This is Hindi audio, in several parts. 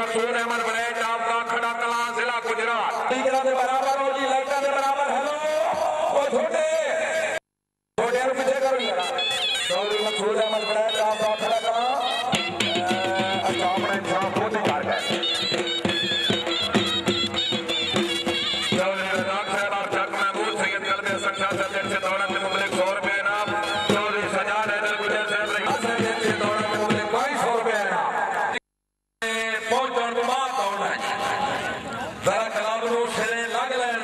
मकसूद अहमद बरेज आपका खड़ा कला जिला गुजरात टीकरा के बराबर हो जी लाइटा के बराबर हेलो वो छोटे छोटे पीछे करो जरा चौधरी मकसूद अहमद बरेज आपका खड़ा कला अच्छा अपने इंसान को दिखा गए चौधरी रजाक साहब और जग महमूद सैयद कलबे सक्षा सदर से दौलत मुमलिक 100 रुपए इनाम चौधरी सजाद हैदर गुजर साहब रही से दौलत मुमलिक 2200 रुपए इनाम पहुंचने के बाद दौड़ना है जरा कलाम नो शेरे लग लेने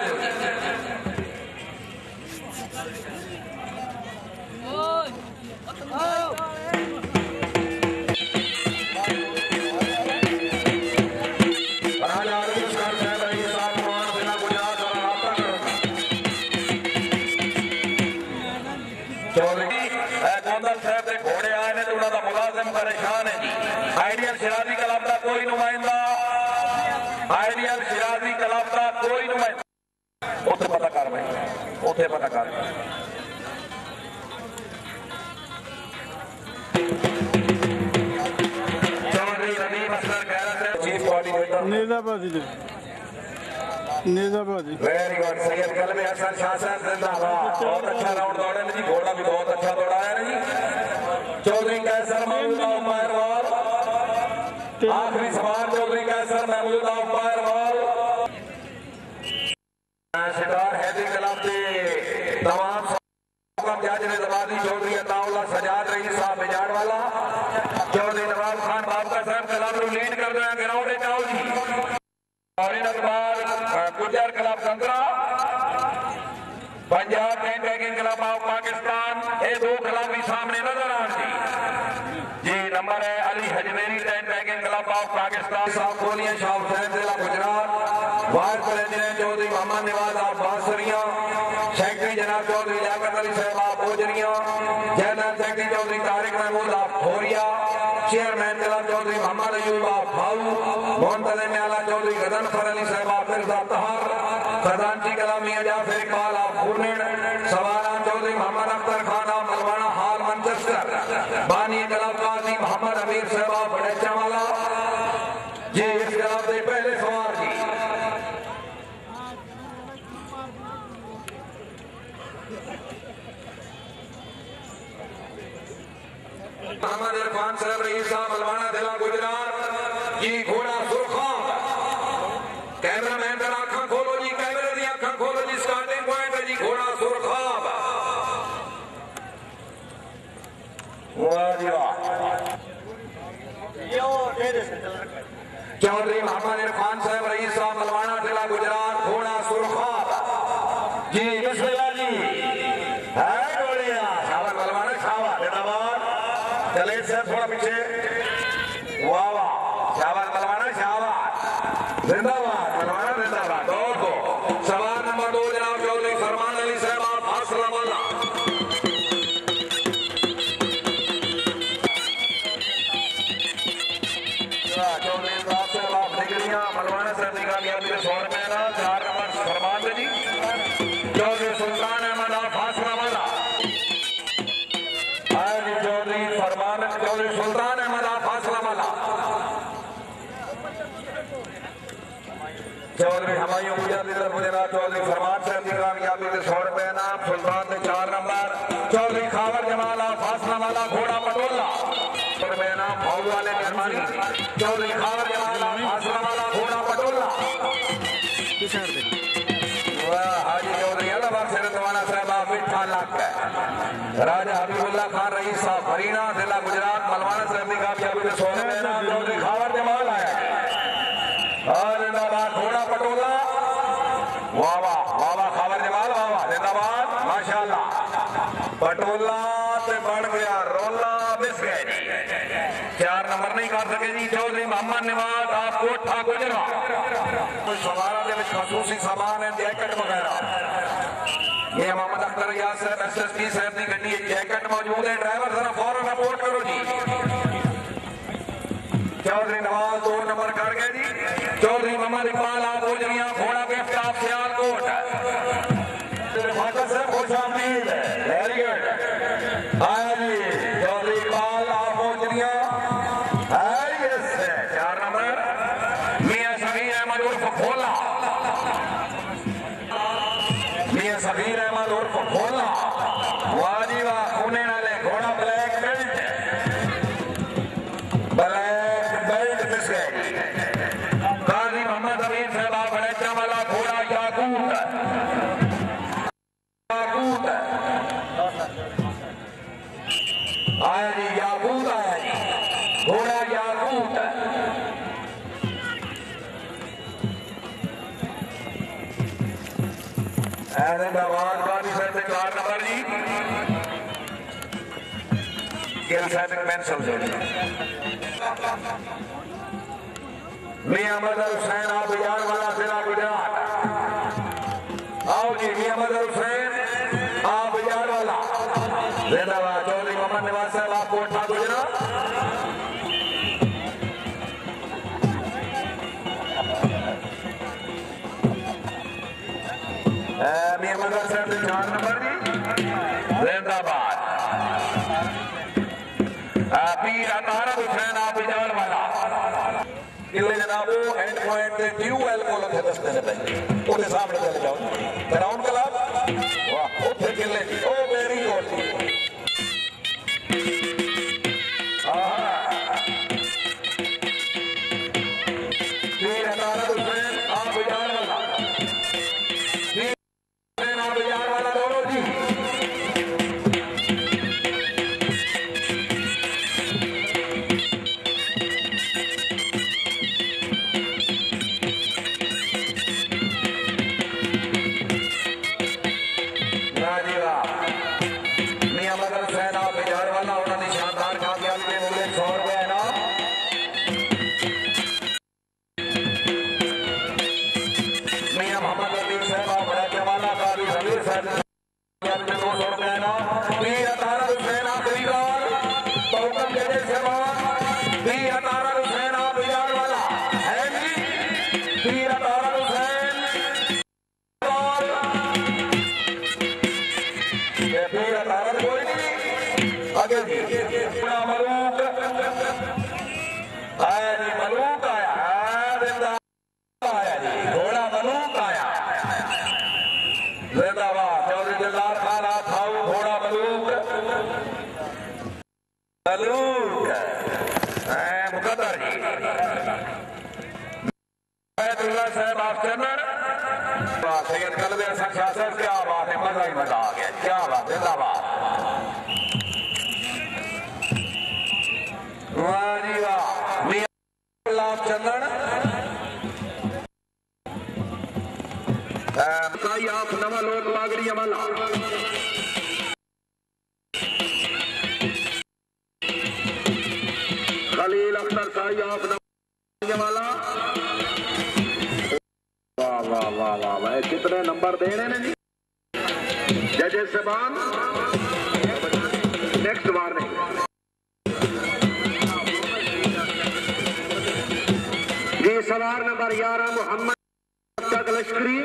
घोड़े आए ने तो उन्होंने मुलाजिम परेशान है जी आइडियल शराबी क्लब का कोई नुमाइंदा आइडियल शराबी क्लब का कोई नुमाइंदा उसे पता कर भाई उसे पता कर चौधरी रबीब असगर खैरत है चीफ कोऑर्डिनेटर निजाबादी वेरी गुड सैयद कलबे हसन शाह साहब जिंदाबाद बहुत अच्छा राउंड दौड़े ने जी घोड़ा भी बहुत अच्छा दौड़ा है ना जी चौधरी कैसर महमूद अंपायरवाल आखिरी सवाल चौधरी कैसर महमूद अंपायरवाल शिकार हैदरी क्लब के तमाम जज ने दबादी चौधरी अताउल्लाह सजाद रईस साहब बिजाड़ वाला चौधरी नवाब खान बाबका साहब क्लब को लीड कर रहे हैं ग्राउंड जाओ जी और इन अखबार गुजर क्लब संतरा Punjab ten pegging club of Pakistan ये दो क्लब भी सामने नजर आ जी नंबर है अली हजमेरी tent pegging club of Pakistan साहब कोलियां शाह हुसैन जिला गुजरात वाइस प्रेसिडेंट चौधरी मोहम्मद नवाज आप बासरिया सेक्रेटरी जनाब चौधरी लियाकत अली साहब आप बोजरिया जनरल सेक्रेटरी चौधरी तारिक महमूद आप खोरिया चेयरमैन क्लब चौधरी मोहम्मद अयूब आप भाऊ मोहतजम आला चौधरी गदनफर अली साहब आप मिर्जा तहार खजानची क्लब मियां जाफर इकबाल आप खुरनेड़ सवारा चौधरी मोहम्मद अख्तर खान आप मलवाना हाल मैनचेस्टर बानी क्लब काजी मोहम्मद अमीर साहब आप बड़ेचा वाला जी इस क्लब के पहले सवार जी मोहम्मद इरफान साहब रईस साहब मलवाना जिला गुजरात जी घोड़ा सुरखा कैमरामैन जरा आंखें खोलो जी कैमरे दी आंखें खोलो जी स्टार्टिंग पॉइंट है जी घोड़ा सुरखा वाह जी वाह चौधरी मोहम्मद इरफान साहब रईस साहब मलवाना जिला गुजरात घोड़ा सुरखा जी बिस्मिल्लाह जी है घोड़िया शाबाश मलवाना शाबाश जिंदाबाद चले सर थोड़ा पीछे वाह वाह शाबाश मलवाना शाबाश जिंदाबाद मलवाना जिंदाबाद दो सवाल नंबर 2 जनाब चौधरी फरमान अली साहब आप हासिल वाला चौधरी साहब आप निकलिया मलवाना साहब की कामयाबी के 100 रुपए ना 4 नंबर फरमान जी चौधरी सुल्तान अहमद आप हासिल वाला चौधरी फरमान चौधरी सुल्तान अहमद आप फासला वाला चौधरी हमायूं गुजराती तरफ गुजरात चौधरी फरमान साहब की कामयाबी के 100 रुपए इनाम सुल्तान ने 4 नंबर चौधरी खावर जमाल आप फासला वाला घोड़ा पटोला रुपए इनाम भाऊ वाले मेहरबानी चौधरी खावर जमाल आप फासला वाला घोड़ा पटोला हाजी चौधरी अलाबाद से रतवाना साहब आप मिठा लाख राजा हबीबुल्लाह खान रईस साहब हरियाणा जिला गुजरात मलवाना साहब की कामयाबी के 100 रुपए इनाम चौधरी खावर जमाल आया और जिंदाबाद घोड़ा पटोला वाह वाह वाह वाह खावर जमाल वाह वाह जिंदाबाद माशाल्लाह पटोला से बढ़ गया रोला मिस गए 4 नंबर नहीं कर सके जी चौधरी मोहम्मद नवाज आप कोठा गुजरा कोई सवारा दे विच खसूसी सामान है जैकेट वगैरह ये मोहम्मद अख्तर याद साहब एसएसपी साहब की गड्डी जैकेट मौजूद है ड्राइवर जरा फौरन रिपोर्ट करो जी चौधरी नवाज 2 नंबर कर गए जी चौधरी मोहम्मद इकबाल आप गोजरिया घोड़ा गिफ्ट आप सियालकोट खुश आमीद वेरी गुड आया जी चौधरी इकबाल आप गोजरिया 4 नंबर घोड़ा याकूत। अहमदाबाद का भी सर 4 नंबर जी गिल साहब पेंसिल जोड़ी मियां मदर हुसैन आप बिजार वाला जिला गुजरात। आओ जी मियां मदर हुसैन आप बिजार वाला जिंदाबाद। चौधरी मोहम्मद नवाज साहब आप कोठा गुजरात। मियां मदर साहब 4 नंबर जी जिंदाबाद। पीर अतारा हुसैन आप बिजार वाला किले जनाबो एंड पॉइंट ते ड्यूएल को लखे दसते ने भाई ओदे सामने चले जाओ ग्राउंड क्लब वाह ओथे किले ओ वेरी गुड पीर अतारा हुसैन आप बिजार वाला पीर हुसैन आप बिजार वाला दोनों जी मियां मदर हुसैन आप बिजार वाला उन्होंने शानदार कामयाबी में बोले 100 रुपए ना मियां मोहम्मद अली साहब आप बड़ा वाला काजी समीर साहब कामयाबी में 200 रुपए ना पीर अतारा हुसैन आप बिजार बहुकम जैसे सेवा पीर अतारा हुसैन आप बिजार वाला है जी पीर अतारा हुसैन पीर अतारा कोई नहीं आगे जी मलूक आया जी मलूक आया आया जी घोड़ा मलूक आया जिंदाबाद। चौधरी दिलदार खान आप खाऊ घोड़ा मलूक मलूक मुकद्दर जी साहब आप चंदन सैयद कलबे हसन शाह साहब क्या बात है मजा ही मजा आ गया क्या बात जिंदाबाद वाह जी वाह मियां चंदन आप नवा लोग लागरी अमला खलील अख्तर साई आप नवा वाला वाह वाह वाह वाह वाह कितने नंबर देने ने जी जजेस साहबान नेक्स्ट वार्निंग जी सवार नंबर 11 मोहम्मद लश्करी